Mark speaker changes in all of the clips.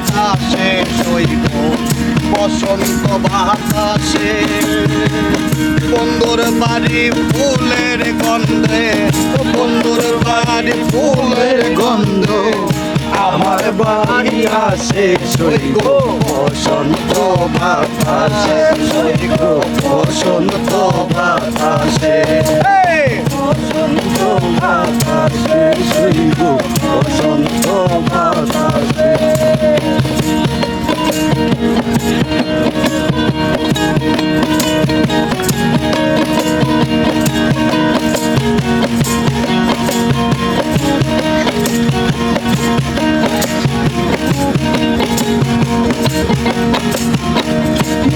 Speaker 1: বাতাসে শৈব বসন্ত বাতাসে বন্ধুর বাড়ি ফুলের গন্ধে বন্ধুর বাড়ি ফুলের গন্ধ আমার বাড়ি আসে শৈব বসন্ত বাতাসে শৈব বসন্ত বাতাসে বসন্ত বাতাসে শৈব বসন্ত বাতাসে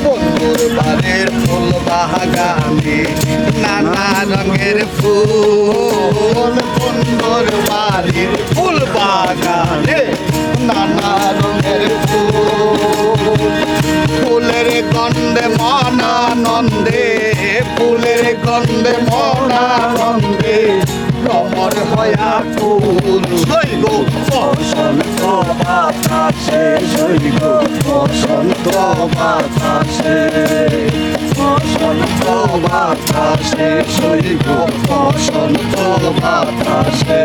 Speaker 1: বন্ধুর বাড়ির ফুল বাগানে নানা রঙের ফুল বন্ধুর বাড়ির ফুল বাগানে নানা রঙের ফুল ফুলের গন্ধে মনানন্দে ফুলের গন্ধে মনানন্দে ভ্রমর হয়া ফুল শৈব বসন্ত বাতাসে শৈব বসন্ত বাতাসে বসন্ত বাতাসে শৈব বসন্ত বাতাসে